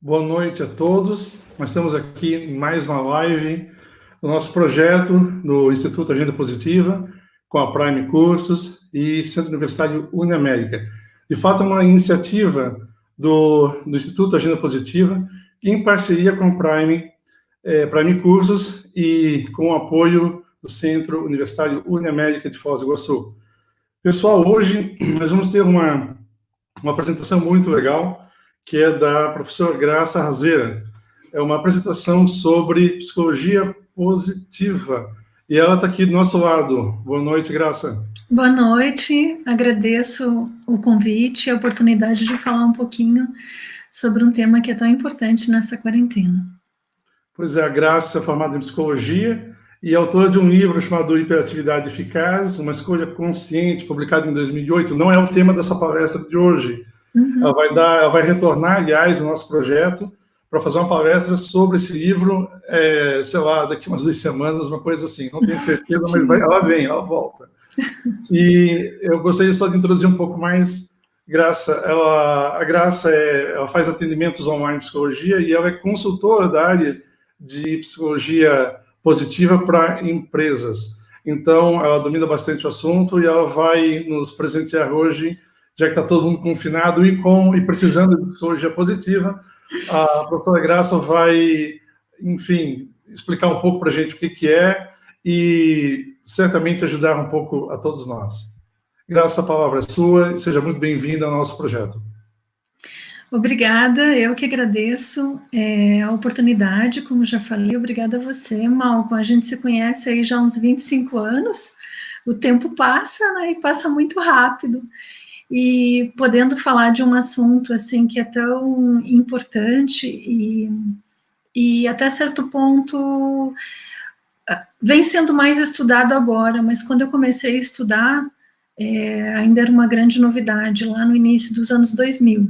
Boa noite a todos. Nós estamos aqui em mais uma live do nosso projeto do Instituto Agenda Positiva, com a Prime Cursos e Centro Universitário Uniamérica. De fato, é uma iniciativa do Instituto Agenda Positiva, em parceria com a Prime Cursos e com o apoio do Centro Universitário Uniamérica de Foz do Iguaçu. Pessoal, hoje nós vamos ter uma apresentação muito legal, que é da professora Graça Razeira. É uma apresentação sobre psicologia positiva. E ela está aqui do nosso lado. Boa noite, Graça. Boa noite, agradeço o convite e a oportunidade de falar um pouquinho sobre um tema que é tão importante nessa quarentena. Pois é, a Graça é formada em psicologia e é autora de um livro chamado Hiperatividade Eficaz, uma escolha consciente, publicado em 2008. Não é o tema dessa palestra de hoje. Ela vai retornar, aliás, ao nosso projeto para fazer uma palestra sobre esse livro, sei lá, daqui umas 2 semanas, uma coisa assim. Não tenho certeza, mas ela volta. E eu gostaria só de introduzir um pouco mais Graça. A Graça ela faz atendimentos online de psicologia e ela é consultora da área de psicologia positiva para empresas. Então, ela domina bastante o assunto e ela vai nos presentear hoje, já que está todo mundo confinado e precisando de psicologia positiva. A professora Graça vai, enfim, explicar um pouco para a gente o que é e certamente ajudar um pouco a todos nós. Graça, a palavra é sua e seja muito bem-vinda ao nosso projeto. Obrigada, eu que agradeço a oportunidade, como já falei, obrigada a você, Malcolm. A gente se conhece aí já há uns 25 anos, o tempo passa, né, e passa muito rápido. E podendo falar de um assunto assim que é tão importante e até certo ponto vem sendo mais estudado agora, mas quando eu comecei a estudar, ainda era uma grande novidade, lá no início dos anos 2000.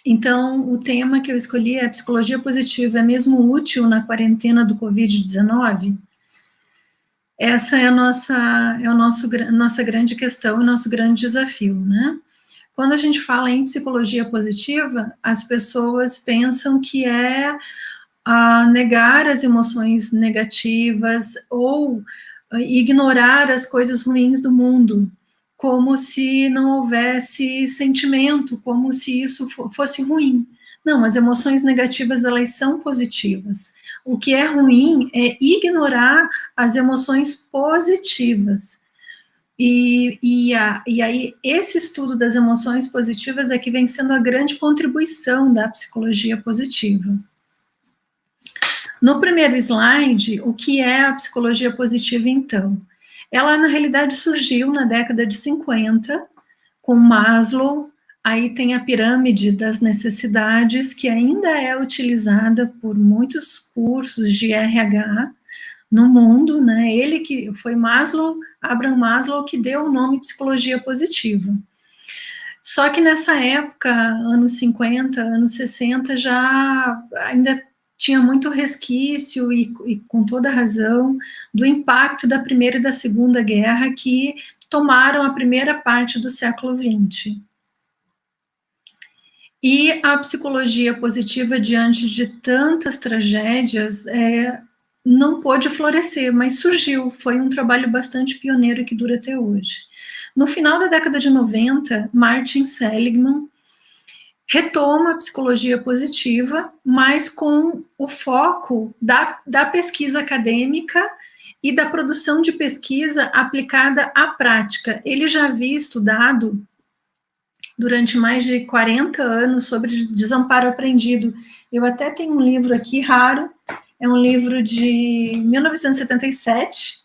Então, o tema que eu escolhi é psicologia positiva, é mesmo útil na quarentena do Covid-19? Essa é a nossa grande questão, o nosso grande desafio, né? Quando a gente fala em psicologia positiva, as pessoas pensam que é negar as emoções negativas ou ignorar as coisas ruins do mundo, como se não houvesse sentimento, como se isso fosse ruim. Não, as emoções negativas, elas são positivas. O que é ruim é ignorar as emoções positivas. E aí, esse estudo das emoções positivas é que vem sendo a grande contribuição da psicologia positiva. No primeiro slide, o que é a psicologia positiva, então? Ela, na realidade, surgiu na década de 50, com Maslow. Aí tem a pirâmide das necessidades, que ainda é utilizada por muitos cursos de RH no mundo, né? Ele que foi Abraham Maslow, que deu o nome psicologia positiva. Só que nessa época, anos 50, anos 60, já ainda tinha muito resquício, e com toda razão, do impacto da Primeira e da Segunda Guerra, que tomaram a primeira parte do século XX. E a psicologia positiva, diante de tantas tragédias, não pôde florescer, mas surgiu, foi um trabalho bastante pioneiro que dura até hoje. No final da década de 90, Martin Seligman retoma a psicologia positiva, mas com o foco da pesquisa acadêmica e da produção de pesquisa aplicada à prática. Ele já havia estudado durante mais de 40 anos sobre desamparo aprendido. Eu até tenho um livro aqui raro, é um livro de 1977,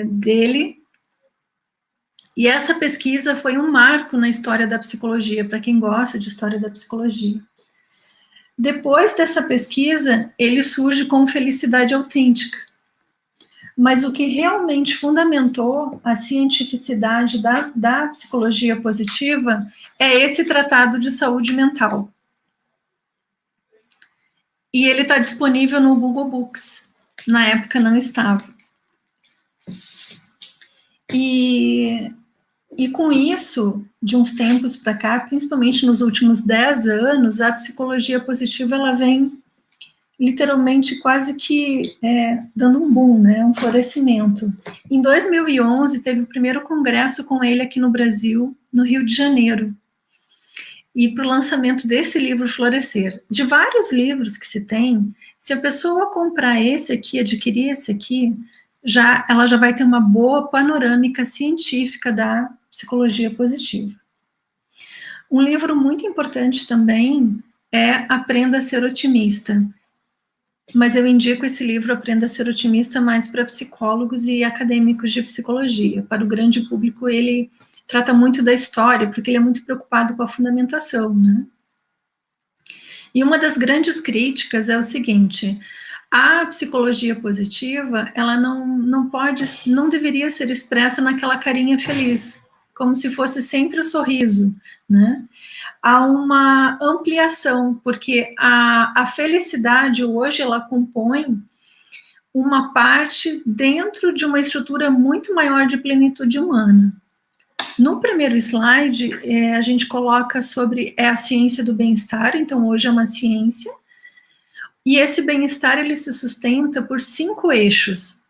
dele, e essa pesquisa foi um marco na história da psicologia, para quem gosta de história da psicologia. Depois dessa pesquisa, ele surge com Felicidade Autêntica. Mas o que realmente fundamentou a cientificidade da psicologia positiva é esse tratado de saúde mental. E ele está disponível no Google Books. Na época não estava. E E com isso, de uns tempos para cá, principalmente nos últimos 10 anos, a psicologia positiva ela vem literalmente quase que dando um boom, né, um florescimento. Em 2011, teve o primeiro congresso com ele aqui no Brasil, no Rio de Janeiro. E para o lançamento desse livro Florescer. De vários livros que se tem, se a pessoa comprar esse aqui, adquirir esse aqui, ela já vai ter uma boa panorâmica científica da psicologia positiva. Um livro muito importante também é Aprenda a Ser Otimista. Mas eu indico esse livro, Aprenda a Ser Otimista, mais para psicólogos e acadêmicos de psicologia. Para o grande público, ele trata muito da história, porque ele é muito preocupado com a fundamentação, né? E uma das grandes críticas é o seguinte: a psicologia positiva, ela não deveria ser expressa naquela carinha feliz, como se fosse sempre o sorriso, né? Há uma ampliação, porque a felicidade hoje, ela compõe uma parte dentro de uma estrutura muito maior de plenitude humana. No primeiro slide, a gente coloca sobre a ciência do bem-estar, então hoje é uma ciência, e esse bem-estar ele se sustenta por 5 eixos.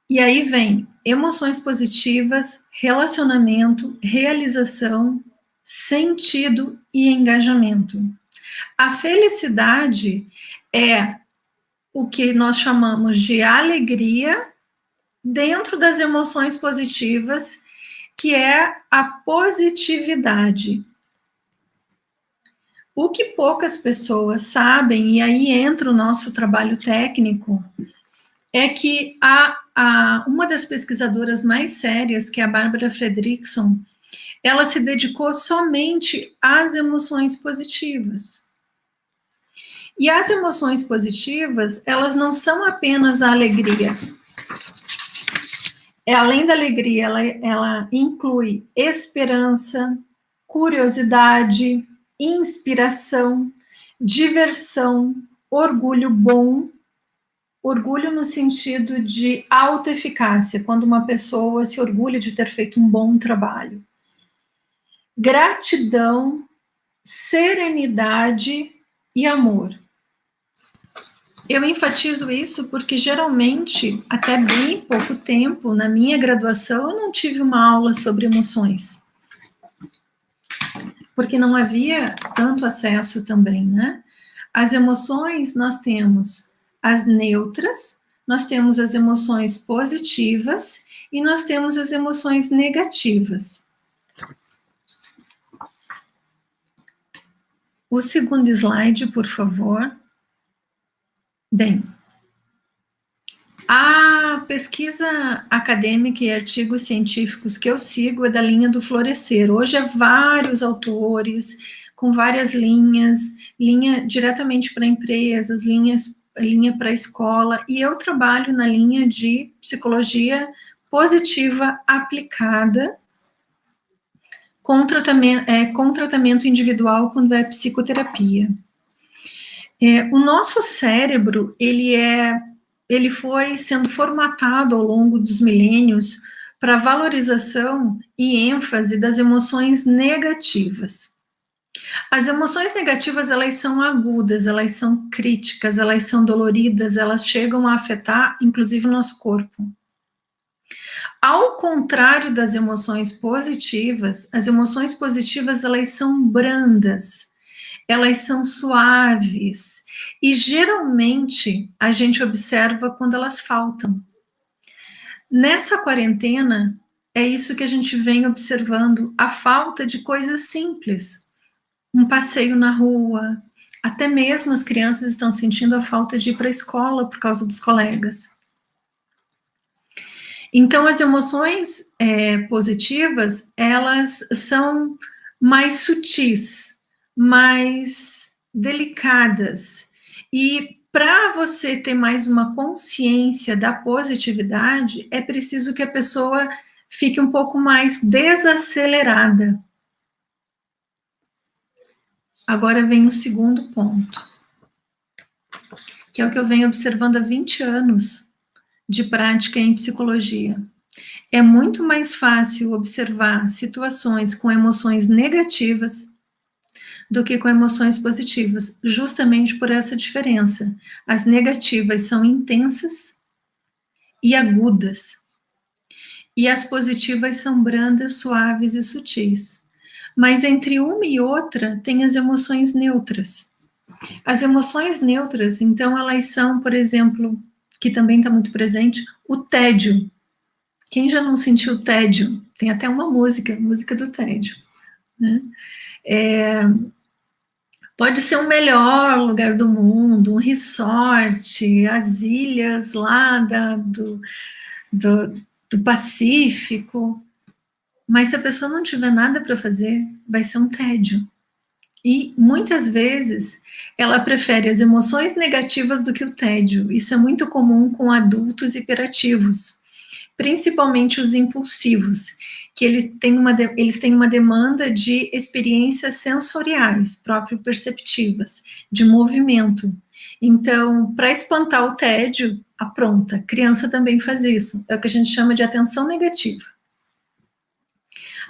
E aí vem emoções positivas, relacionamento, realização, sentido e engajamento. A felicidade é o que nós chamamos de alegria dentro das emoções positivas, que é a positividade. O que poucas pessoas sabem, e aí entra o nosso trabalho técnico, é que uma das pesquisadoras mais sérias, que é a Barbara Fredrickson, ela se dedicou somente às emoções positivas. E as emoções positivas, elas não são apenas a alegria. Além da alegria, ela inclui esperança, curiosidade, inspiração, diversão, orgulho bom, orgulho no sentido de autoeficácia, quando uma pessoa se orgulha de ter feito um bom trabalho. Gratidão, serenidade e amor. Eu enfatizo isso porque, geralmente, até bem pouco tempo, na minha graduação, eu não tive uma aula sobre emoções. Porque não havia tanto acesso também, né? As emoções, nós temos as neutras, nós temos as emoções positivas e nós temos as emoções negativas. O segundo slide, por favor. Bem, a pesquisa acadêmica e artigos científicos que eu sigo é da linha do Florescer. Hoje é vários autores, com várias linha diretamente para empresas, linha para a escola, e eu trabalho na linha de psicologia positiva aplicada com tratamento individual quando é psicoterapia. O nosso cérebro, ele foi sendo formatado ao longo dos milênios para valorização e ênfase das emoções negativas. As emoções negativas, elas são agudas, elas são críticas, elas são doloridas, elas chegam a afetar, inclusive, o nosso corpo. Ao contrário das emoções positivas, as emoções positivas, elas são brandas, elas são suaves, e geralmente a gente observa quando elas faltam. Nessa quarentena, é isso que a gente vem observando, a falta de coisas simples. Um passeio na rua, até mesmo as crianças estão sentindo a falta de ir para a escola por causa dos colegas. Então, as emoções positivas, elas são mais sutis, mais delicadas. E para você ter mais uma consciência da positividade, é preciso que a pessoa fique um pouco mais desacelerada. Agora vem o segundo ponto, que é o que eu venho observando há 20 anos de prática em psicologia. É muito mais fácil observar situações com emoções negativas do que com emoções positivas, justamente por essa diferença. As negativas são intensas e agudas, e as positivas são brandas, suaves e sutis. Mas entre uma e outra, tem as emoções neutras. As emoções neutras, então, elas são, por exemplo, que também está muito presente, o tédio. Quem já não sentiu tédio? Tem até uma música do tédio, né? Pode ser o melhor lugar do mundo, um resort, as ilhas lá do Pacífico, mas se a pessoa não tiver nada para fazer, vai ser um tédio. E muitas vezes ela prefere as emoções negativas do que o tédio. Isso é muito comum com adultos hiperativos, principalmente os impulsivos, que eles têm uma demanda de experiências sensoriais, proprioperceptivas, de movimento. Então, para espantar o tédio, apronta. Criança também faz isso. É o que a gente chama de atenção negativa.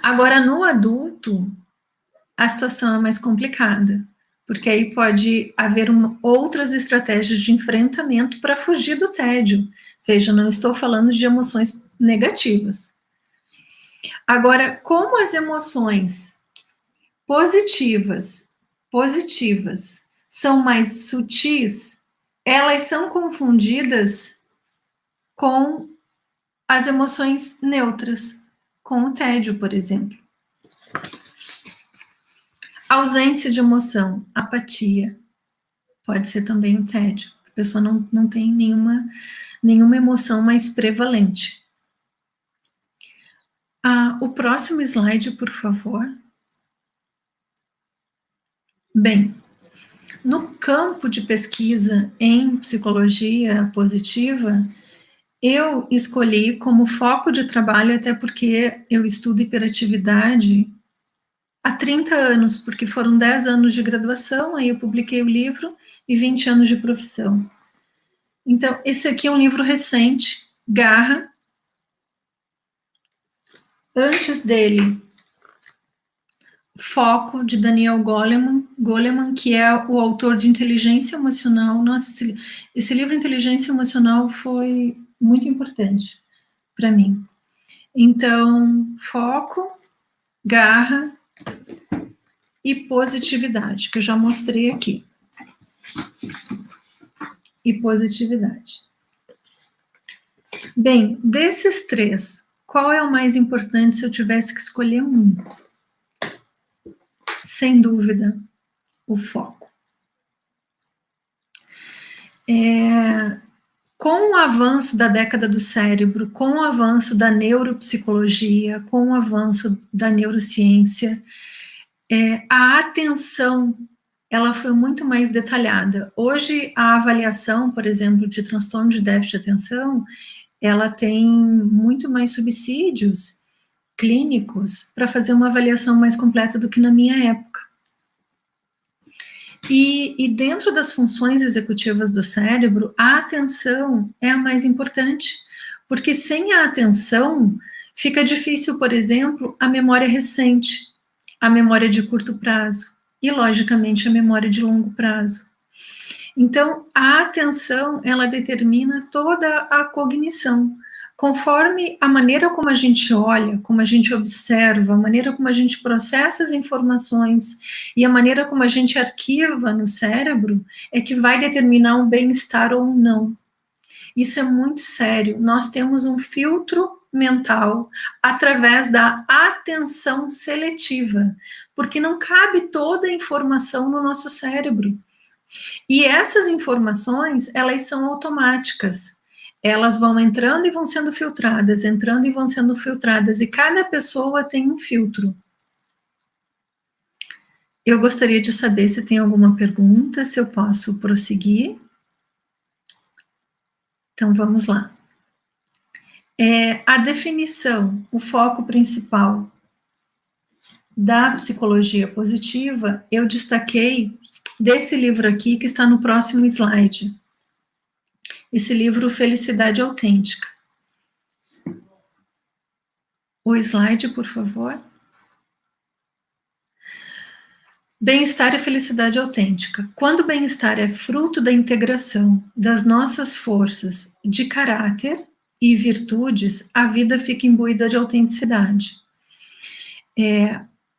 Agora, no adulto, a situação é mais complicada, porque aí pode haver outras estratégias de enfrentamento para fugir do tédio. Veja, não estou falando de emoções negativas. Agora, como as emoções positivas são mais sutis, elas são confundidas com as emoções neutras, com o tédio, por exemplo. Ausência de emoção, apatia, pode ser também o tédio. A pessoa não tem nenhuma emoção mais prevalente. O próximo slide, por favor. Bem, no campo de pesquisa em psicologia positiva, eu escolhi como foco de trabalho, até porque eu estudo hiperatividade há 30 anos, porque foram 10 anos de graduação, aí eu publiquei o livro e 20 anos de profissão. Então, esse aqui é um livro recente, Garra. Antes dele, Foco, de Daniel Goleman, que é o autor de Inteligência Emocional. Nossa, esse livro Inteligência Emocional foi muito importante para mim. Então, foco, garra e positividade, que eu já mostrei aqui. E positividade. Bem, desses três, qual é o mais importante se eu tivesse que escolher um? Sem dúvida, o foco. Com o avanço da década do cérebro, com o avanço da neuropsicologia, com o avanço da neurociência, a atenção, ela foi muito mais detalhada. Hoje, a avaliação, por exemplo, de transtorno de déficit de atenção, ela tem muito mais subsídios clínicos para fazer uma avaliação mais completa do que na minha época. E dentro das funções executivas do cérebro, a atenção é a mais importante, porque sem a atenção fica difícil, por exemplo, a memória recente, a memória de curto prazo e, logicamente, a memória de longo prazo. Então, a atenção, ela determina toda a cognição. Conforme a maneira como a gente olha, como a gente observa, a maneira como a gente processa as informações e a maneira como a gente arquiva no cérebro, é que vai determinar um bem-estar ou não. Isso é muito sério. Nós temos um filtro mental através da atenção seletiva, porque não cabe toda a informação no nosso cérebro. E essas informações, elas são automáticas. Elas vão entrando e vão sendo filtradas, entrando e vão sendo filtradas, e cada pessoa tem um filtro. Eu gostaria de saber se tem alguma pergunta, se eu posso prosseguir. Então, vamos lá. A definição, o foco principal da psicologia positiva, eu destaquei desse livro aqui, que está no próximo slide. Esse livro, Felicidade Autêntica. O slide, por favor. Bem-estar e felicidade autêntica. Quando o bem-estar é fruto da integração das nossas forças de caráter e virtudes, a vida fica imbuída de autenticidade.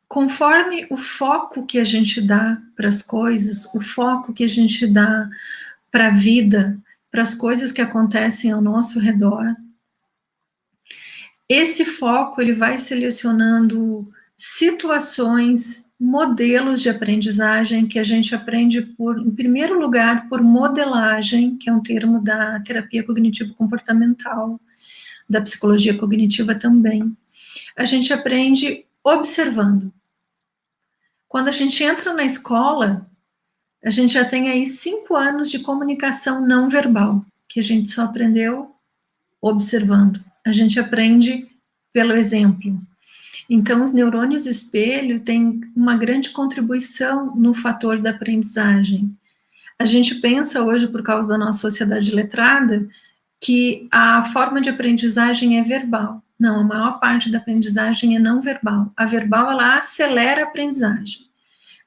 Conforme o foco que a gente dá para as coisas, o foco que a gente dá para a vida, para as coisas que acontecem ao nosso redor, esse foco ele vai selecionando situações, modelos de aprendizagem que a gente aprende em primeiro lugar, por modelagem, que é um termo da terapia cognitivo-comportamental, da psicologia cognitiva também. A gente aprende observando. Quando a gente entra na escola, a gente já tem aí 5 anos de comunicação não verbal, que a gente só aprendeu observando. A gente aprende pelo exemplo. Então, os neurônios espelho têm uma grande contribuição no fator da aprendizagem. A gente pensa hoje, por causa da nossa sociedade letrada, que a forma de aprendizagem é verbal. Não, a maior parte da aprendizagem é não verbal. A verbal, ela acelera a aprendizagem.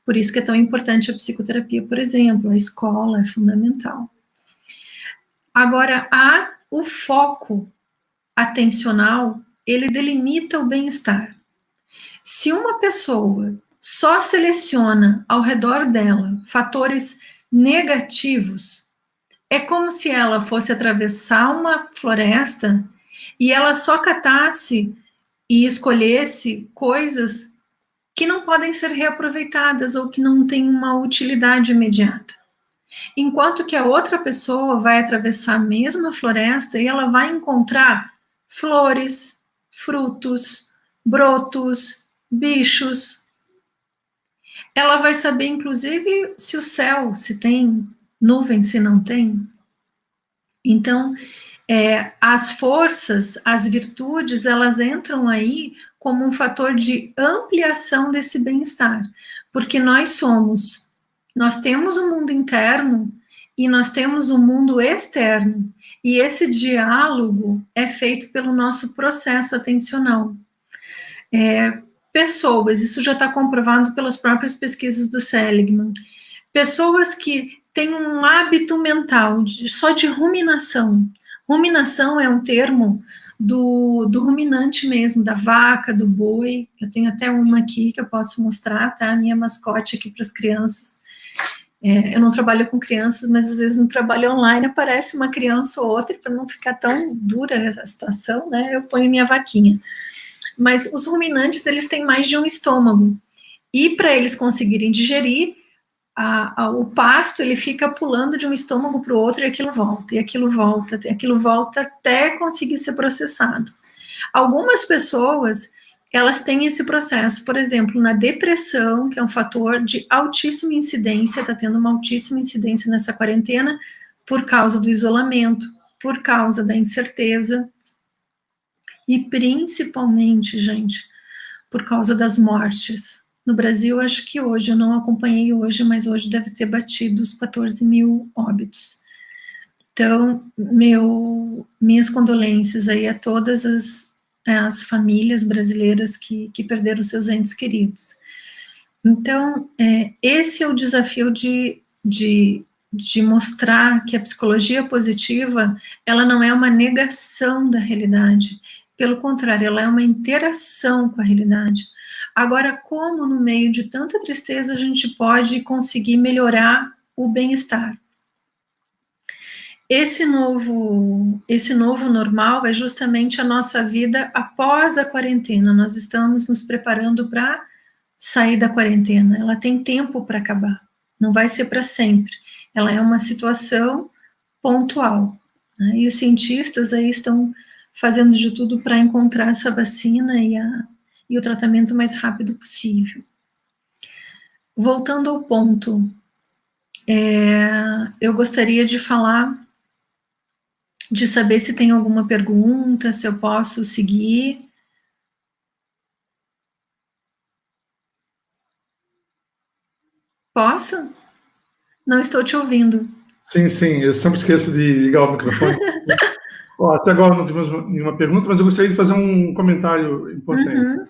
Por isso que é tão importante a psicoterapia, por exemplo, a escola é fundamental. Agora, o foco atencional, ele delimita o bem-estar. Se uma pessoa só seleciona ao redor dela fatores negativos, é como se ela fosse atravessar uma floresta e ela só catasse e escolhesse coisas que não podem ser reaproveitadas ou que não têm uma utilidade imediata. Enquanto que a outra pessoa vai atravessar a mesma floresta e ela vai encontrar flores, frutos, brotos, bichos. Ela vai saber, inclusive, se o céu, se tem nuvem, se não tem. Então, as forças, as virtudes, elas entram aí como um fator de ampliação desse bem-estar, porque nós temos um mundo interno e nós temos um mundo externo, e esse diálogo é feito pelo nosso processo atencional. Pessoas, isso já está comprovado pelas próprias pesquisas do Seligman, pessoas que têm um hábito mental só de ruminação. Ruminação é um termo do ruminante mesmo, da vaca, do boi. Eu tenho até uma aqui que eu posso mostrar, tá? A minha mascote aqui para as crianças. Eu não trabalho com crianças, mas às vezes no trabalho online aparece uma criança ou outra, para não ficar tão dura essa situação, né? Eu ponho minha vaquinha. Mas os ruminantes, eles têm mais de um estômago. E para eles conseguirem digerir, o pasto, ele fica pulando de um estômago para o outro, e aquilo volta, e aquilo volta, e aquilo volta até conseguir ser processado. Algumas pessoas, elas têm esse processo, por exemplo, na depressão, que é um fator de altíssima incidência, está tendo uma altíssima incidência nessa quarentena, por causa do isolamento, por causa da incerteza, e principalmente, gente, por causa das mortes. No Brasil, acho que hoje, eu não acompanhei hoje, mas hoje deve ter batido os 14 mil óbitos. Então, minhas condolências aí a todas as famílias brasileiras que perderam seus entes queridos. Então, esse é o desafio de mostrar que a psicologia positiva, ela não é uma negação da realidade, pelo contrário, ela é uma interação com a realidade. Agora, como no meio de tanta tristeza a gente pode conseguir melhorar o bem-estar? Esse novo normal é justamente a nossa vida após a quarentena. Nós estamos nos preparando para sair da quarentena. Ela tem tempo para acabar, não vai ser para sempre. Ela é uma situação pontual, né? E os cientistas aí estão fazendo de tudo para encontrar essa vacina e o tratamento mais rápido possível. Voltando ao ponto, eu gostaria de saber se tem alguma pergunta, se eu posso seguir. Posso? Não estou te ouvindo. Sim, eu sempre esqueço de ligar o microfone. Ó, até agora não temos nenhuma pergunta, mas eu gostaria de fazer um comentário importante. Uhum.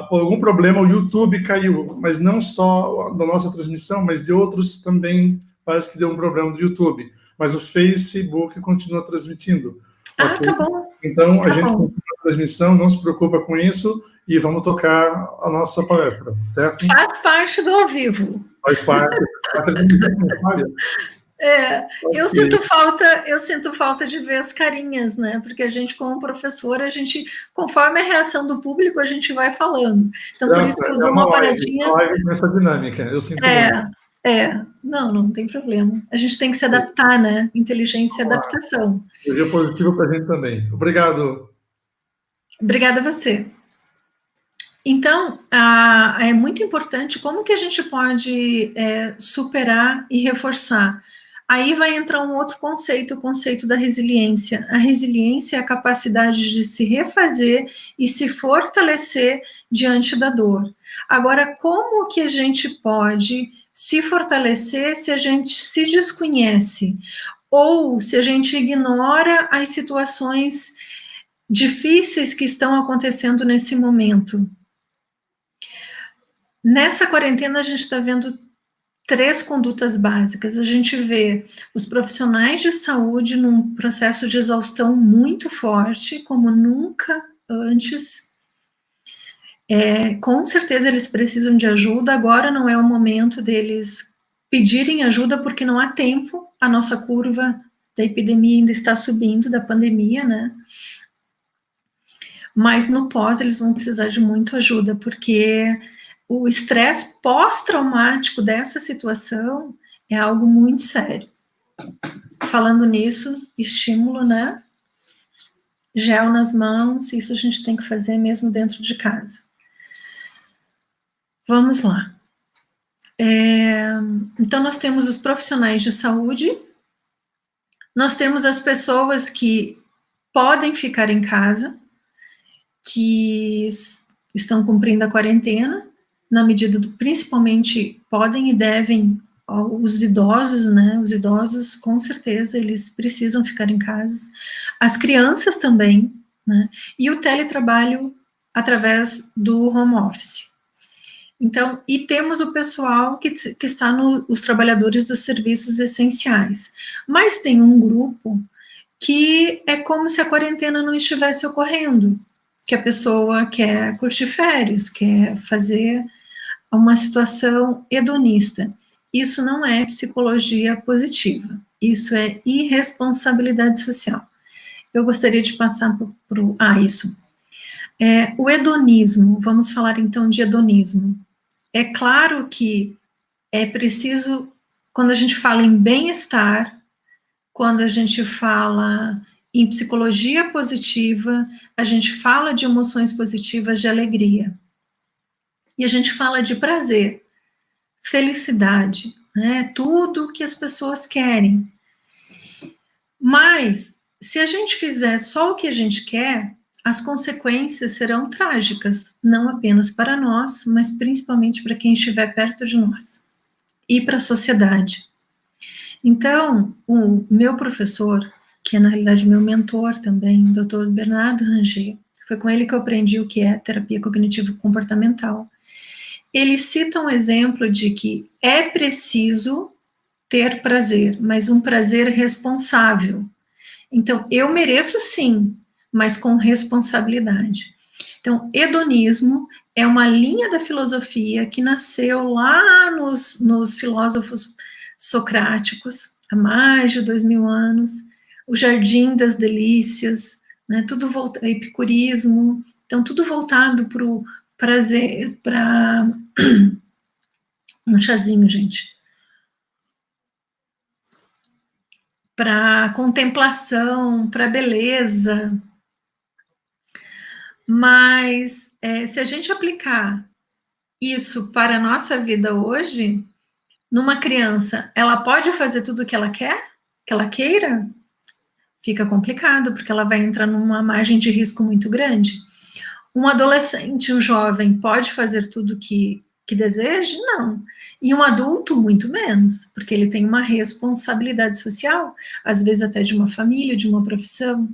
Por algum problema, o YouTube caiu, mas não só da nossa transmissão, mas de outros também parece que deu um problema do YouTube. Mas o Facebook continua transmitindo. Ah, Ok? tá bom. Então, a Tá gente bom. continua a transmissão, não se preocupa com isso e vamos tocar a nossa palestra, certo? Faz parte do ao vivo. Faz parte da transmissão. Eu sinto falta de ver as carinhas, né? Porque a gente, como professor, conforme a reação do público, a gente vai falando. Então, por isso que eu dou uma paradinha. Uma live com essa dinâmica, eu sinto muito. Não tem problema. A gente tem que se adaptar, né? Inteligência e adaptação. Seja positivo para a gente também. Obrigado. Obrigada a você. Então, é muito importante como que a gente pode superar e reforçar. Aí vai entrar um outro conceito, o conceito da resiliência. A resiliência é a capacidade de se refazer e se fortalecer diante da dor. Agora, como que a gente pode se fortalecer se a gente se desconhece? Ou se a gente ignora as situações difíceis que estão acontecendo nesse momento? Nessa quarentena, a gente está vendo 3 condutas básicas. A gente vê os profissionais de saúde num processo de exaustão muito forte, como nunca antes. Com certeza eles precisam de ajuda. Agora não é o momento deles pedirem ajuda, porque não há tempo. A nossa curva da epidemia ainda está subindo, da pandemia, né? Mas no pós eles vão precisar de muita ajuda, porque o estresse pós-traumático dessa situação é algo muito sério. Falando nisso, estímulo, né? Gel nas mãos, isso a gente tem que fazer mesmo dentro de casa. Vamos lá. Então, nós temos os profissionais de saúde, nós temos as pessoas que podem ficar em casa, que estão cumprindo a quarentena, na medida do, principalmente, podem e devem, os idosos, né, os idosos, com certeza, eles precisam ficar em casa, as crianças também, né, e o teletrabalho através do home office. Então, e temos o pessoal que está os trabalhadores dos serviços essenciais, mas tem um grupo que é como se a quarentena não estivesse ocorrendo, que a pessoa quer curtir férias, quer fazer uma situação hedonista. Isso não é psicologia positiva, isso é irresponsabilidade social. Eu gostaria de passar isso. O hedonismo, vamos falar então de hedonismo. É claro que é preciso, quando a gente fala em bem-estar, quando a gente fala em psicologia positiva, a gente fala de emoções positivas, de alegria. E a gente fala de prazer, felicidade, né? Tudo que as pessoas querem. Mas, se a gente fizer só o que a gente quer, as consequências serão trágicas, não apenas para nós, mas principalmente para quem estiver perto de nós e para a sociedade. Então, o meu professor, que é na realidade meu mentor também, o Dr. Bernardo Ranger, foi com ele que eu aprendi o que é terapia cognitivo-comportamental. Ele cita um exemplo de que é preciso ter prazer, mas um prazer responsável. Então, eu mereço sim, mas com responsabilidade. Então, hedonismo é uma linha da filosofia que nasceu lá nos filósofos socráticos, há mais de 2000 anos, o Jardim das Delícias, né, tudo voltado, epicurismo, então tudo voltado para o prazer, para um chazinho, gente, para contemplação, para beleza. Mas se a gente aplicar isso para a nossa vida hoje, numa criança, ela pode fazer tudo o que ela quer, que ela queira? Fica complicado, porque ela vai entrar numa margem de risco muito grande. Um adolescente, um jovem, pode fazer tudo que que deseje? Não. E um adulto, muito menos, porque ele tem uma responsabilidade social, às vezes até de uma família, de uma profissão.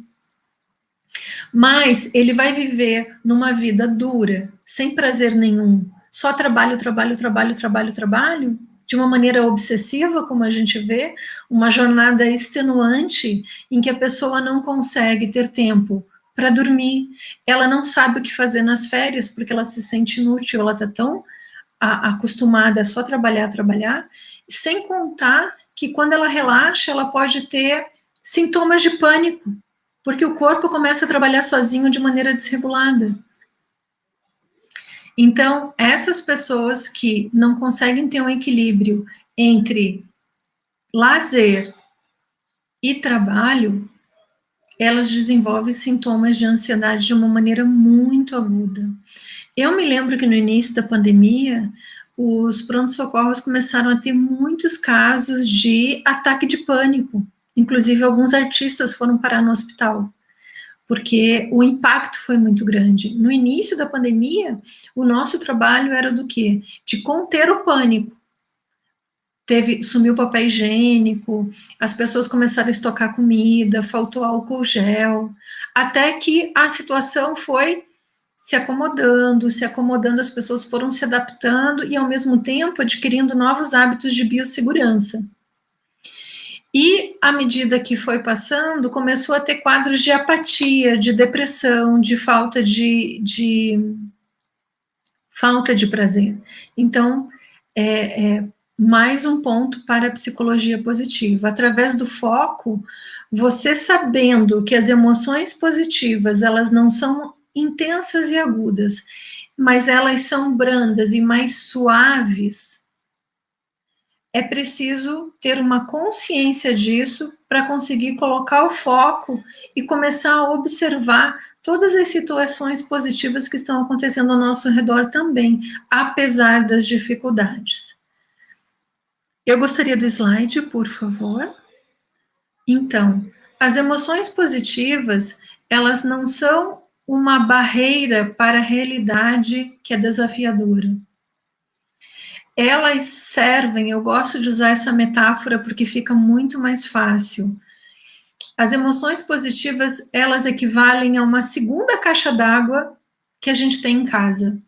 Mas ele vai viver numa vida dura, sem prazer nenhum, só trabalho, trabalho, trabalho, trabalho, trabalho, de uma maneira obsessiva, como a gente vê, uma jornada extenuante em que a pessoa não consegue ter tempo para dormir, ela não sabe o que fazer nas férias, porque ela se sente inútil, ela está tão acostumada a só trabalhar, trabalhar, sem contar que quando ela relaxa, ela pode ter sintomas de pânico, porque o corpo começa a trabalhar sozinho de maneira desregulada. Então, essas pessoas que não conseguem ter um equilíbrio entre lazer e trabalho, elas desenvolvem sintomas de ansiedade de uma maneira muito aguda. Eu me lembro que no início da pandemia, os pronto-socorros começaram a ter muitos casos de ataque de pânico. Inclusive, alguns artistas foram parar no hospital, porque o impacto foi muito grande. No início da pandemia, o nosso trabalho era do quê? De conter o pânico. Sumiu papel higiênico, as pessoas começaram a estocar comida, faltou álcool gel, até que a situação foi se acomodando, as pessoas foram se adaptando e, ao mesmo tempo, adquirindo novos hábitos de biossegurança. E, à medida que foi passando, começou a ter quadros de apatia, de depressão, de falta de prazer. Então, mais um ponto para a psicologia positiva. Através do foco, você sabendo que as emoções positivas, elas não são intensas e agudas, mas elas são brandas e mais suaves, é preciso ter uma consciência disso para conseguir colocar o foco e começar a observar todas as situações positivas que estão acontecendo ao nosso redor também, apesar das dificuldades. Eu gostaria do slide, por favor. Então, as emoções positivas, elas não são uma barreira para a realidade que é desafiadora. Elas servem, eu gosto de usar essa metáfora porque fica muito mais fácil. As emoções positivas, elas equivalem a uma segunda caixa d'água que a gente tem em casa.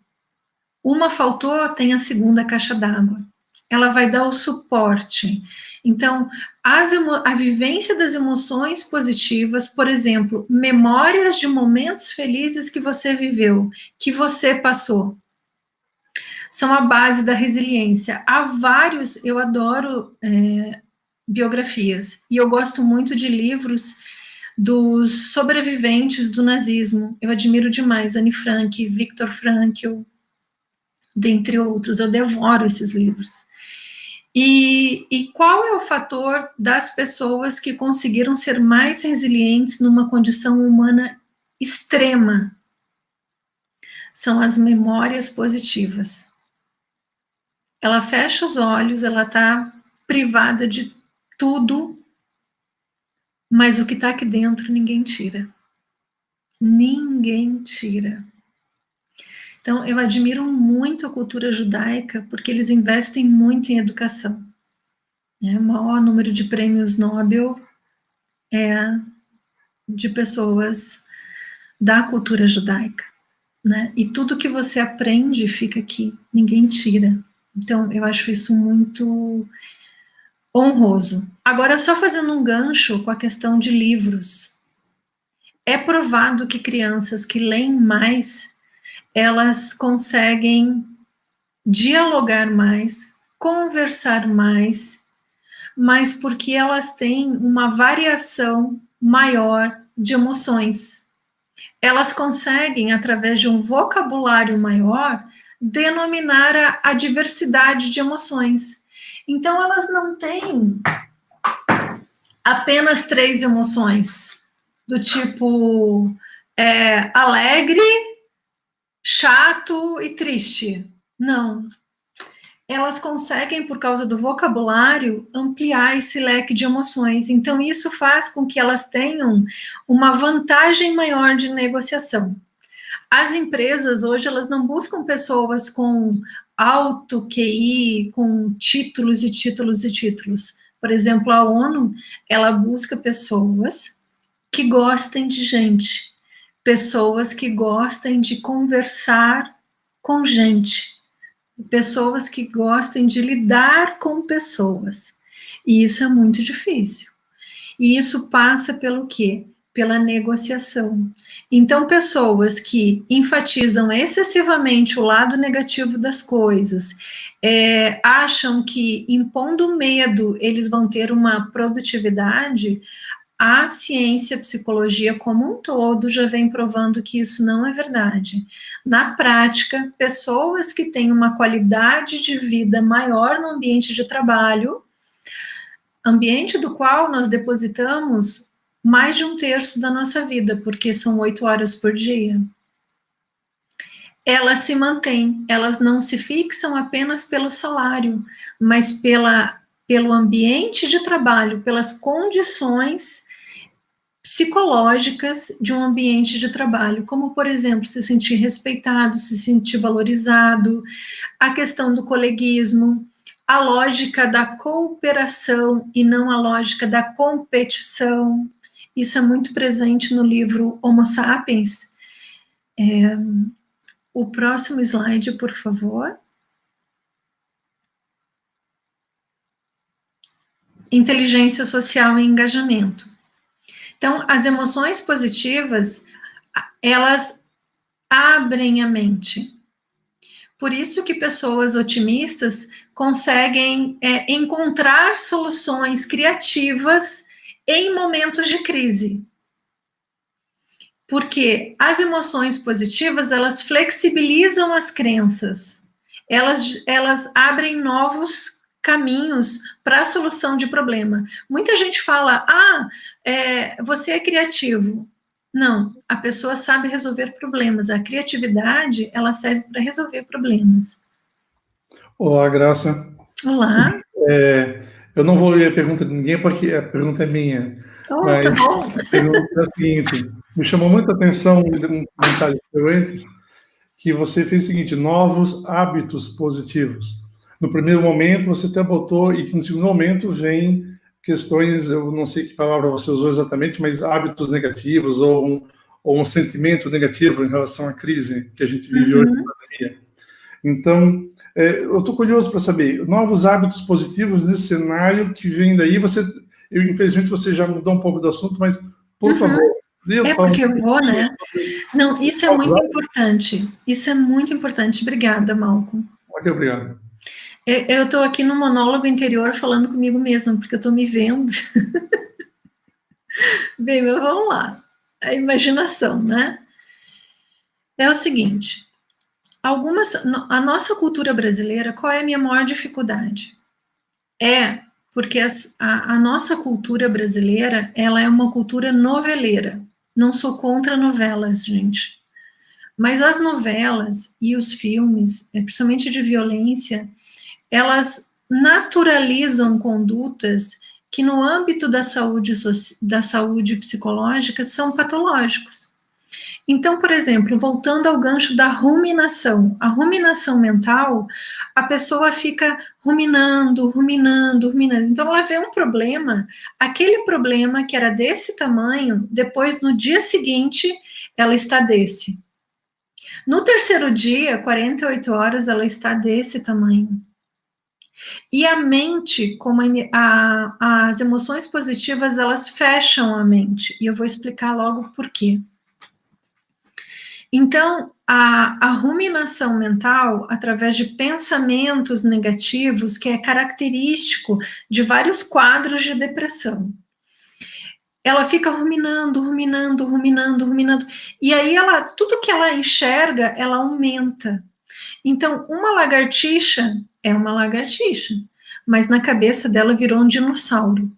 Uma faltou, tem a segunda caixa d'água. Ela vai dar o suporte. Então, a vivência das emoções positivas, por exemplo, memórias de momentos felizes que você viveu, que você passou, são a base da resiliência. Há vários, eu adoro biografias, e eu gosto muito de livros dos sobreviventes do nazismo. Eu admiro demais Anne Frank, Viktor Frankl, dentre outros. Eu devoro esses livros. E qual é o fator das pessoas que conseguiram ser mais resilientes numa condição humana extrema? São as memórias positivas. Ela fecha os olhos, ela está privada de tudo, mas o que está aqui dentro ninguém tira. Ninguém tira. Então, eu admiro muito a cultura judaica, porque eles investem muito em educação. O maior número de prêmios Nobel é de pessoas da cultura judaica, né? E tudo que você aprende fica aqui, ninguém tira. Então, eu acho isso muito honroso. Agora, só fazendo um gancho com a questão de livros. É provado que crianças que leem mais, elas conseguem dialogar mais, conversar mais, mas porque elas têm uma variação maior de emoções. Elas conseguem, através de um vocabulário maior, denominar a diversidade de emoções. Então, elas não têm apenas 3 emoções, do tipo alegre, chato e triste. Não. Elas conseguem, por causa do vocabulário, ampliar esse leque de emoções. Então, isso faz com que elas tenham uma vantagem maior de negociação. As empresas, hoje, elas não buscam pessoas com alto QI, com títulos e títulos e títulos. Por exemplo, a ONU, ela busca pessoas que gostem de gente, pessoas que gostem de conversar com gente, pessoas que gostem de lidar com pessoas. E isso é muito difícil. E isso passa pelo quê? Pela negociação. Então, pessoas que enfatizam excessivamente o lado negativo das coisas, acham que impondo medo eles vão ter uma produtividade, a ciência, a psicologia como um todo já vem provando que isso não é verdade. Na prática, pessoas que têm uma qualidade de vida maior no ambiente de trabalho, ambiente do qual nós depositamos mais de 1/3 da nossa vida, porque são 8 horas por dia, elas se mantêm, elas não se fixam apenas pelo salário, mas pelo ambiente de trabalho, pelas condições psicológicas de um ambiente de trabalho, como, por exemplo, se sentir respeitado, se sentir valorizado, a questão do coleguismo, a lógica da cooperação e não a lógica da competição. Isso é muito presente no livro Homo Sapiens. O próximo slide, por favor. Inteligência social e engajamento. Então, as emoções positivas, elas abrem a mente. Por isso que pessoas otimistas conseguem encontrar soluções criativas em momentos de crise. Porque as emoções positivas, elas flexibilizam as crenças. Elas abrem novos caminhos para a solução de problema. Muita gente fala, você é criativo. Não, a pessoa sabe resolver problemas. A criatividade, ela serve para resolver problemas. Olá, Graça. Olá. Eu não vou ler a pergunta de ninguém, porque a pergunta é minha. Mas tá bom. A pergunta é a seguinte, me chamou muita atenção um comentário antes, que você fez o seguinte, novos hábitos positivos. No primeiro momento, você até botou, e que no segundo momento vem questões, eu não sei que palavra você usou exatamente, mas hábitos negativos ou um sentimento negativo em relação à crise que a gente vive hoje na pandemia. Então, eu estou curioso para saber, novos hábitos positivos nesse cenário que vem daí, infelizmente você já mudou um pouco do assunto, mas, por favor, porque eu vou, né? Não, isso é muito importante. Isso é muito importante. Obrigada, Malcolm. Muito obrigado. Eu estou aqui no monólogo interior falando comigo mesma, porque eu estou me vendo. Bem, mas vamos lá. A imaginação, né? É o seguinte, a nossa cultura brasileira, qual é a minha maior dificuldade? Porque a nossa cultura brasileira, ela é uma cultura noveleira. Não sou contra novelas, gente. Mas as novelas e os filmes, principalmente de violência, elas naturalizam condutas que no âmbito da saúde psicológica são patológicos. Então, por exemplo, voltando ao gancho da ruminação, a ruminação mental, a pessoa fica ruminando. Então, ela vê um problema, aquele problema que era desse tamanho, depois, no dia seguinte, ela está desse. No terceiro dia, 48 horas, ela está desse tamanho. E a mente, como as emoções positivas, elas fecham a mente. E eu vou explicar logo por quê. Então, a ruminação mental, através de pensamentos negativos, que é característico de vários quadros de depressão, ela fica ruminando. E aí, tudo que ela enxerga, ela aumenta. Então, uma lagartixa é uma lagartixa, mas na cabeça dela virou um dinossauro.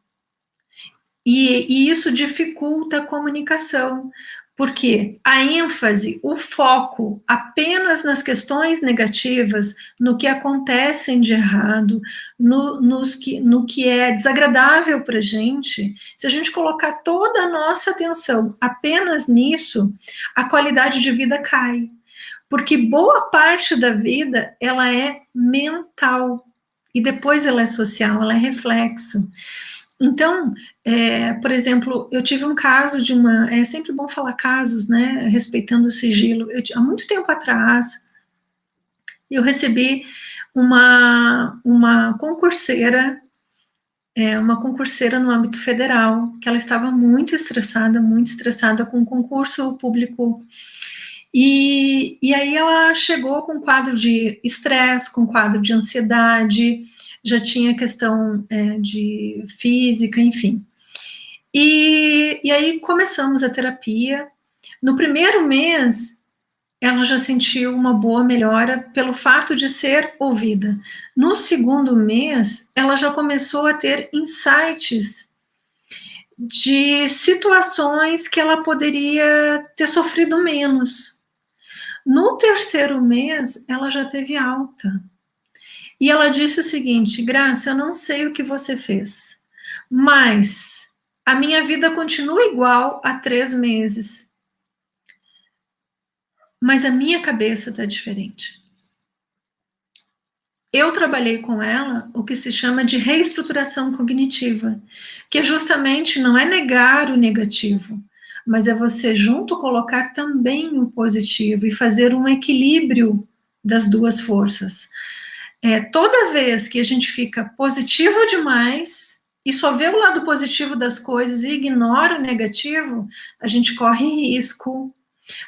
E isso dificulta a comunicação, porque a ênfase, o foco apenas nas questões negativas, no que acontecem de errado, no que é desagradável para a gente, se a gente colocar toda a nossa atenção apenas nisso, a qualidade de vida cai. porque boa parte da vida, ela é mental, e depois ela é social, ela é reflexo. Então, por exemplo, eu tive um caso de uma... É sempre bom falar casos, né, respeitando o sigilo. Há muito tempo atrás, eu recebi uma concurseira no âmbito federal, que ela estava muito estressada com o concurso público. E aí ela chegou com quadro de estresse, com quadro de ansiedade, já tinha questão de física, enfim. E aí começamos a terapia. No primeiro mês, ela já sentiu uma boa melhora pelo fato de ser ouvida. No segundo mês, ela já começou a ter insights de situações que ela poderia ter sofrido menos. No terceiro mês, ela já teve alta. E ela disse o seguinte: Graça, eu não sei o que você fez, mas a minha vida continua igual há 3 meses. Mas a minha cabeça está diferente. Eu trabalhei com ela o que se chama de reestruturação cognitiva, que justamente não é negar o negativo, mas é você junto colocar também o positivo e fazer um equilíbrio das duas forças. Toda vez que a gente fica positivo demais e só vê o lado positivo das coisas e ignora o negativo, a gente corre risco,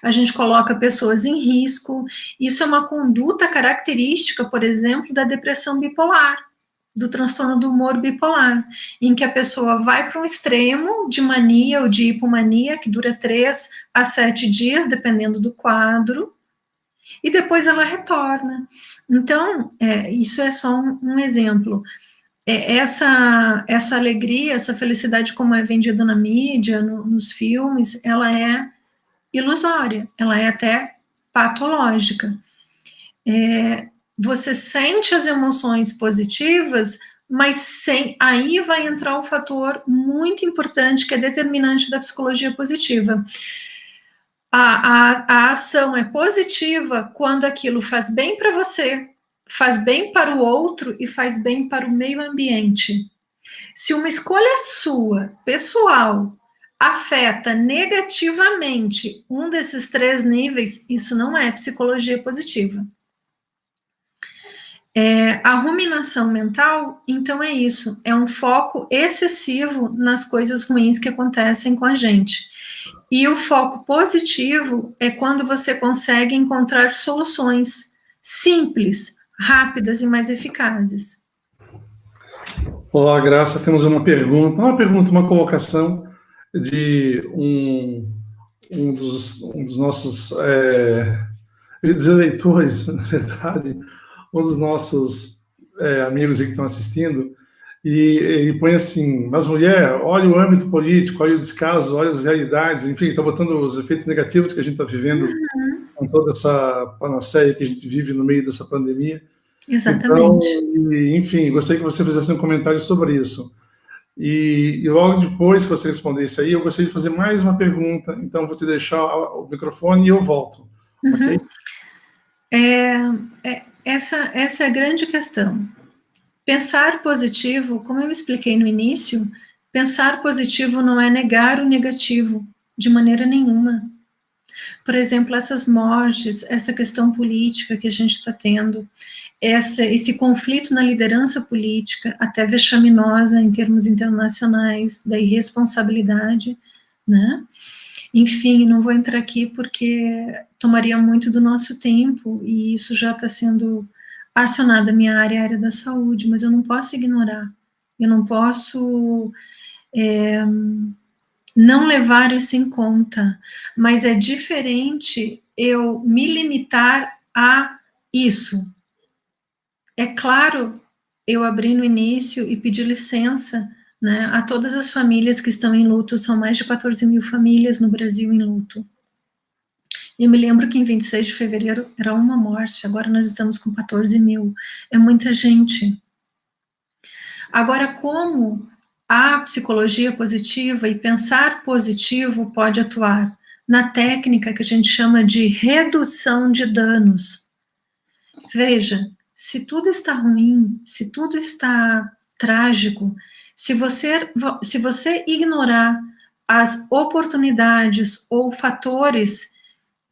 a gente coloca pessoas em risco. Isso é uma conduta característica, por exemplo, da depressão bipolar, do transtorno do humor bipolar, em que a pessoa vai para um extremo de mania ou de hipomania, que dura 3 a 7 dias, dependendo do quadro, e depois ela retorna. Então, isso é só um exemplo. Essa alegria, essa felicidade como é vendida na mídia, nos filmes, ela é ilusória, ela é até patológica. Você sente as emoções positivas, mas aí vai entrar um fator muito importante que é determinante da psicologia positiva. A ação é positiva quando aquilo faz bem para você, faz bem para o outro e faz bem para o meio ambiente. Se uma escolha sua, pessoal, afeta negativamente um desses 3 níveis, isso não é psicologia positiva. A ruminação mental, então é isso, é um foco excessivo nas coisas ruins que acontecem com a gente. E o foco positivo é quando você consegue encontrar soluções simples, rápidas e mais eficazes. Olá, Graça, temos uma pergunta, uma colocação de um dos nossos, eu ia dizer leitores, na verdade, um dos nossos amigos que estão assistindo, e ele põe assim: mas mulher, olha o âmbito político, olha o descaso, olha as realidades, enfim, está botando os efeitos negativos que a gente está vivendo com toda essa panaceia que a gente vive no meio dessa pandemia. Exatamente. Então, enfim, gostaria que você fizesse um comentário sobre isso. E logo depois que você respondesse aí, eu gostaria de fazer mais uma pergunta, então vou te deixar o microfone e eu volto, ok? Essa é a grande questão. Pensar positivo, como eu expliquei no início, pensar positivo não é negar o negativo, de maneira nenhuma. Por exemplo, essas mortes, essa questão política que a gente está tendo, esse conflito na liderança política, até vexaminosa em termos internacionais, da irresponsabilidade, né? Enfim, não vou entrar aqui porque tomaria muito do nosso tempo e isso já está sendo acionado a minha área, a área da saúde, mas eu não posso ignorar, eu não posso não levar isso em conta, mas é diferente eu me limitar a isso. É claro, eu abri no início e pedi licença, né, a todas as famílias que estão em luto, são mais de 14 mil famílias no Brasil em luto. Eu me lembro que em 26 de fevereiro era uma morte, agora nós estamos com 14 mil, é muita gente. Agora, como a psicologia positiva e pensar positivo pode atuar? na técnica que a gente chama de redução de danos. Veja, se tudo está ruim, se tudo está trágico, se você ignorar as oportunidades ou fatores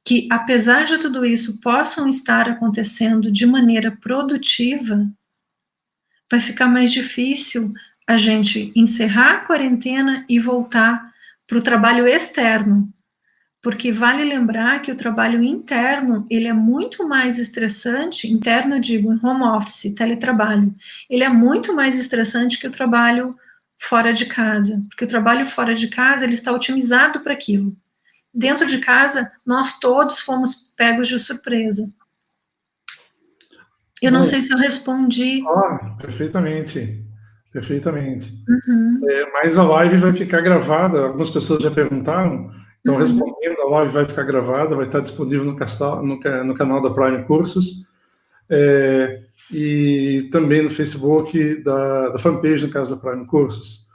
que, apesar de tudo isso, possam estar acontecendo de maneira produtiva, vai ficar mais difícil a gente encerrar a quarentena e voltar para o trabalho externo. Porque vale lembrar que o trabalho interno, ele é muito mais estressante, interno eu digo, em home office, teletrabalho, ele é muito mais estressante que o trabalho fora de casa, porque o trabalho fora de casa, ele está otimizado para aquilo. Dentro de casa, nós todos fomos pegos de surpresa. Eu não sei se eu respondi. Perfeitamente, perfeitamente. Uhum. Mas a live vai ficar gravada, algumas pessoas já perguntaram, então respondendo, a live vai ficar gravada, vai estar disponível no canal da Prime Cursos, e também no Facebook da fanpage, no caso da Prime Cursos,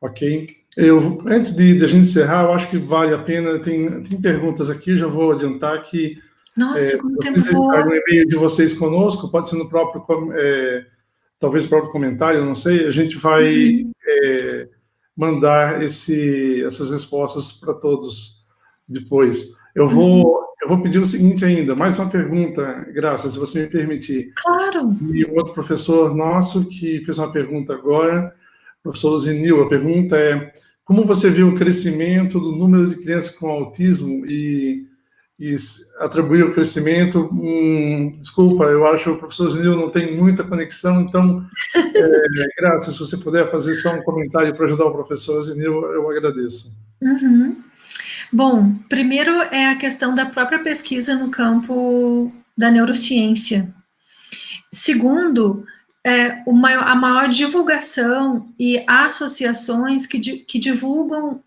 ok? Antes de a gente encerrar, eu acho que vale a pena, tem perguntas aqui, já vou adiantar que nossa, como o tempo voa. Um e-mail de vocês conosco, pode ser no próprio, talvez no próprio comentário, não sei, a gente vai mandar essas respostas para todos depois. Eu vou pedir o seguinte ainda, mais uma pergunta, Graça, se você me permitir. Claro. E um outro professor nosso que fez uma pergunta agora, o professor Zinil, a pergunta é: como você viu o crescimento do número de crianças com autismo e atribuir o crescimento? Desculpa, eu acho que o professor Zinil não tem muita conexão, então, Graça, se você puder fazer só um comentário para ajudar o professor Zinil, eu agradeço. Uhum. Bom, primeiro é a questão da própria pesquisa no campo da neurociência. Segundo, a maior divulgação e associações que divulgam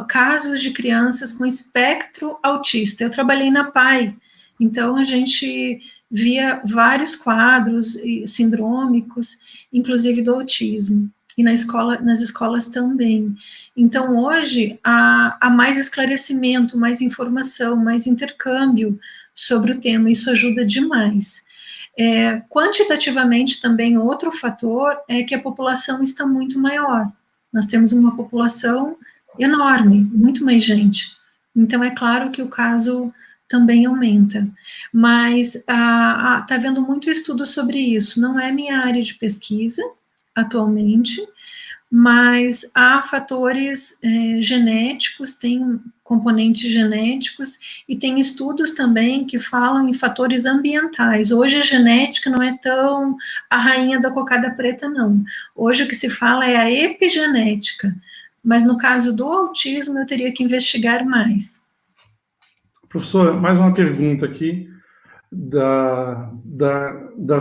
casos de crianças com espectro autista. Eu trabalhei na PAI, então a gente via vários quadros sindrômicos, inclusive do autismo, e nas escolas também. Então, hoje, há mais esclarecimento, mais informação, mais intercâmbio sobre o tema, isso ajuda demais. Quantitativamente também, outro fator é que a população está muito maior. Nós temos uma população enorme, muito mais gente. Então, é claro que o caso também aumenta. Mas está havendo muito estudo sobre isso. Não é minha área de pesquisa atualmente, mas há fatores genéticos, tem componentes genéticos, e tem estudos também que falam em fatores ambientais. Hoje a genética não é tão a rainha da cocada preta, não. Hoje o que se fala é a epigenética, mas no caso do autismo eu teria que investigar mais. Professora, mais uma pergunta aqui da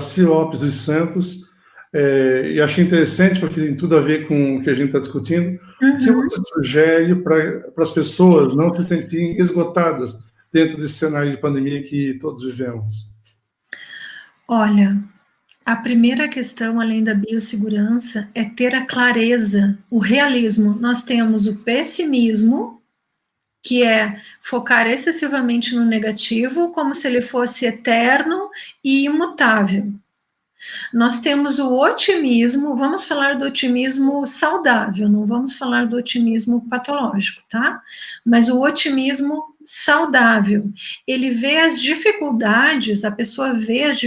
Cia Lopes dos Santos. E achei interessante, porque tem tudo a ver com o que a gente está discutindo. O que você sugere para as pessoas não se sentirem esgotadas dentro desse cenário de pandemia que todos vivemos? Olha, a primeira questão, além da biossegurança, é ter a clareza, o realismo. Nós temos o pessimismo, que é focar excessivamente no negativo, como se ele fosse eterno e imutável. Nós temos o otimismo, vamos falar do otimismo saudável, não vamos falar do otimismo patológico, tá? Mas o otimismo saudável, ele vê as dificuldades, a pessoa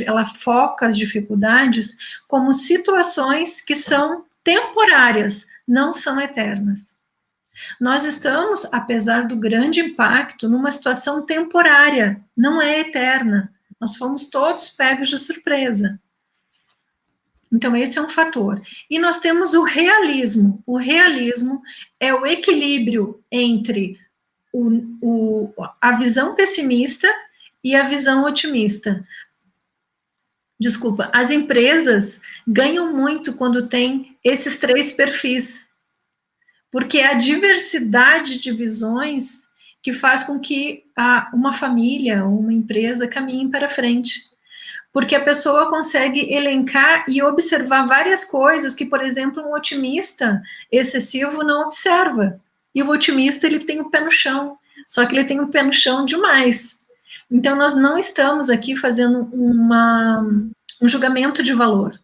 ela foca as dificuldades como situações que são temporárias, não são eternas. Nós estamos, apesar do grande impacto, numa situação temporária, não é eterna. Nós fomos todos pegos de surpresa. Então, esse é um fator. E nós temos o realismo. O realismo é o equilíbrio entre a visão pessimista e a visão otimista. Desculpa, as empresas ganham muito quando tem esses três perfis, porque é a diversidade de visões que faz com que uma família ou uma empresa caminhe para frente. Porque a pessoa consegue elencar e observar várias coisas que, por exemplo, um otimista excessivo não observa. E o otimista, ele tem o pé no chão. só que ele tem um pé no chão demais. Então, nós não estamos aqui fazendo um julgamento de valor.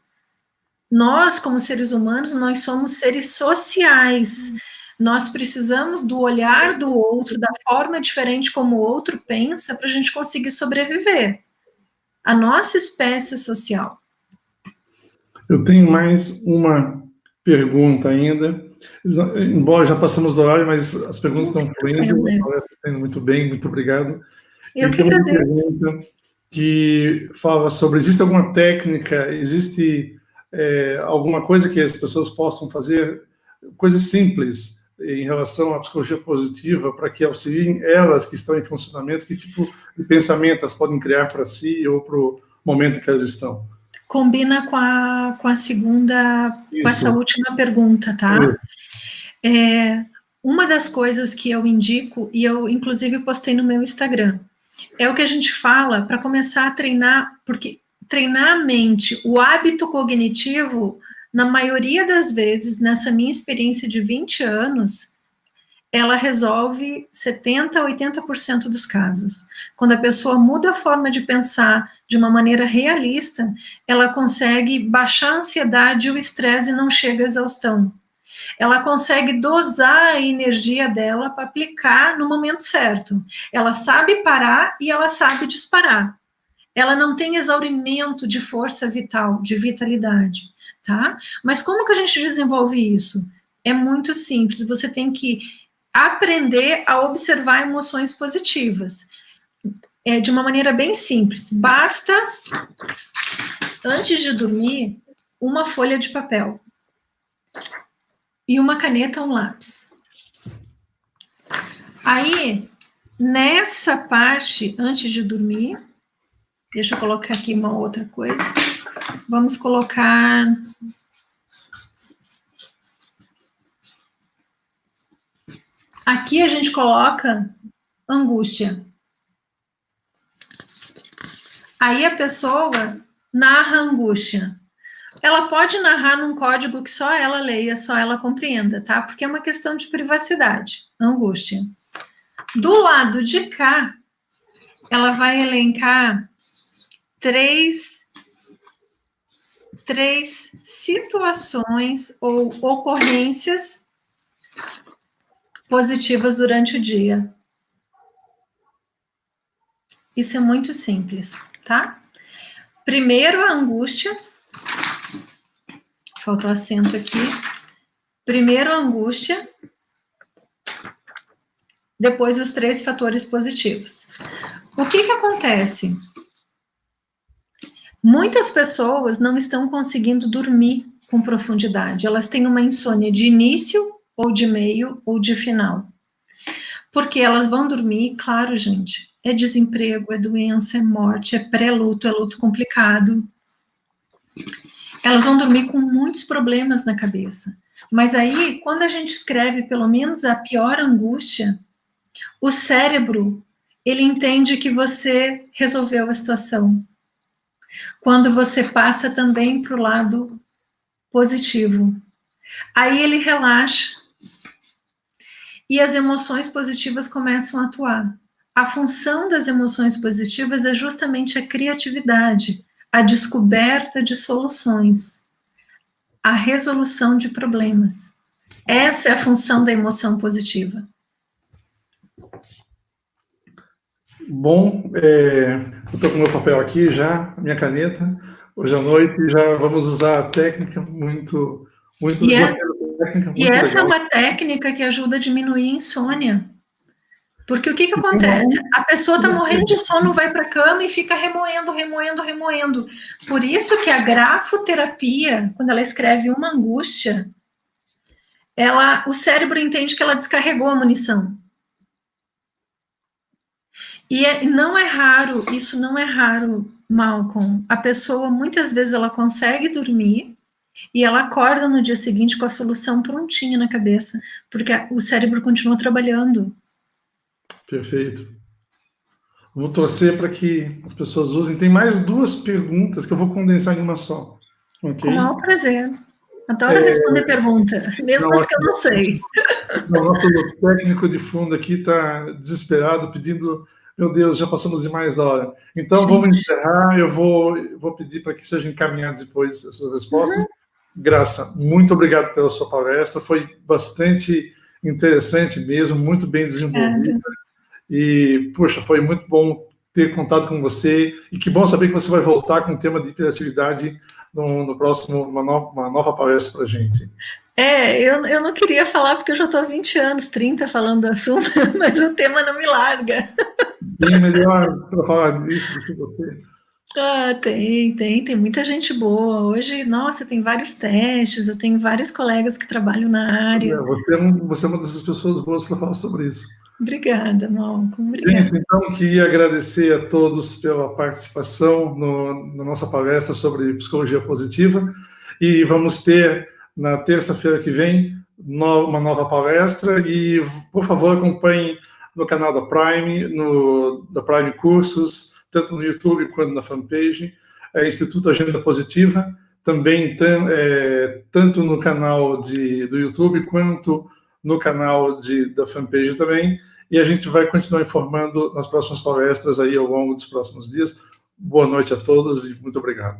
Nós, como seres humanos, nós somos seres sociais. Nós precisamos do olhar do outro, da forma diferente como o outro pensa, para a gente conseguir sobreviver. A nossa espécie é social. Eu tenho mais uma pergunta ainda. Embora já passamos do horário, mas as perguntas estão fluindo, está indo muito bem, muito obrigado. Eu que agradeço. Uma pergunta que fala sobre, existe alguma técnica, existe alguma coisa que as pessoas possam fazer, coisas simples em relação à psicologia positiva, para que auxiliem elas que estão em funcionamento, que tipo de pensamento elas podem criar para si ou para o momento que elas estão? Combina com a segunda, isso, com essa última pergunta, tá? Uma das coisas que eu indico, e eu inclusive postei no meu Instagram, é o que a gente fala para começar a treinar, porque treinar a mente, o hábito cognitivo, na maioria das vezes, nessa minha experiência de 20 anos, ela resolve 70% a 80% dos casos. Quando a pessoa muda a forma de pensar de uma maneira realista, ela consegue baixar a ansiedade e o estresse e não chega à exaustão. Ela consegue dosar a energia dela para aplicar no momento certo. Ela sabe parar e ela sabe disparar. Ela não tem exaurimento de força vital, de vitalidade, tá? Mas como que a gente desenvolve isso? É muito simples, você tem que aprender a observar emoções positivas. De uma maneira bem simples. Basta, antes de dormir, uma folha de papel e uma caneta ou um lápis. Aí, nessa parte, antes de dormir, deixa eu colocar aqui uma outra coisa. Vamos colocar... Aqui a gente coloca angústia. Aí a pessoa narra a angústia. Ela pode narrar num código que só ela leia, só ela compreenda, tá? Porque é uma questão de privacidade, angústia. Do lado de cá, ela vai elencar três situações ou ocorrências positivas durante o dia. Isso é muito simples, tá? Primeiro a angústia. Faltou acento aqui. Primeiro a angústia. Depois os 3 fatores positivos. O que acontece? Muitas pessoas não estão conseguindo dormir com profundidade. Elas têm uma insônia de início, ou de meio, ou de final. Porque elas vão dormir, claro, gente, é desemprego, é doença, é morte, é pré-luto, é luto complicado. Elas vão dormir com muitos problemas na cabeça. Mas aí, quando a gente escreve pelo menos a pior angústia, o cérebro, ele entende que você resolveu a situação. Quando você passa também para o lado positivo. Aí ele relaxa. E as emoções positivas começam a atuar. A função das emoções positivas é justamente a criatividade, a descoberta de soluções, a resolução de problemas. Essa é a função da emoção positiva. Bom, eu estou com o meu papel aqui já, minha caneta. Hoje à noite já vamos usar a técnica muito e essa legal. É uma técnica que ajuda a diminuir a insônia. Porque o que acontece? A pessoa está morrendo de sono, vai para a cama e fica remoendo. Por isso que a grafoterapia, quando ela escreve uma angústia, o cérebro entende que ela descarregou a munição. E não é raro, isso não é raro, Malcolm. A pessoa, muitas vezes, ela consegue dormir e ela acorda no dia seguinte com a solução prontinha na cabeça, porque o cérebro continua trabalhando. Perfeito. Vou torcer para que as pessoas usem. Tem mais 2 perguntas que eu vou condensar em uma só. Okay? Com o maior prazer. Adoro responder pergunta, mesmo as que eu não sei. O nosso técnico de fundo aqui está desesperado, pedindo, meu Deus, já passamos demais da hora. Então, vamos encerrar, eu vou pedir para que sejam encaminhadas depois essas respostas. Graça, muito obrigado pela sua palestra, foi bastante interessante mesmo, muito bem desenvolvida. E, poxa, foi muito bom ter contato com você, e que bom saber que você vai voltar com o tema de hiperatividade no próximo, uma nova palestra para a gente. Eu não queria falar porque eu já estou há 20 anos, 30 falando do assunto, mas o tema não me larga. Tem melhor para falar disso do que você? Tem muita gente boa. Hoje, nossa, tem vários testes, eu tenho vários colegas que trabalham na área. Você é uma dessas pessoas boas para falar sobre isso. Obrigada, Malcolm. Obrigada. Gente, então, queria agradecer a todos pela participação na nossa palestra sobre psicologia positiva, e vamos ter, na terça-feira que vem, uma nova palestra, e, por favor, acompanhem no canal da Prime, da Prime Cursos, tanto no YouTube quanto na fanpage, Instituto Agenda Positiva, também tanto no canal do YouTube quanto no canal da fanpage também, e a gente vai continuar informando nas próximas palestras aí ao longo dos próximos dias. Boa noite a todos e muito obrigado.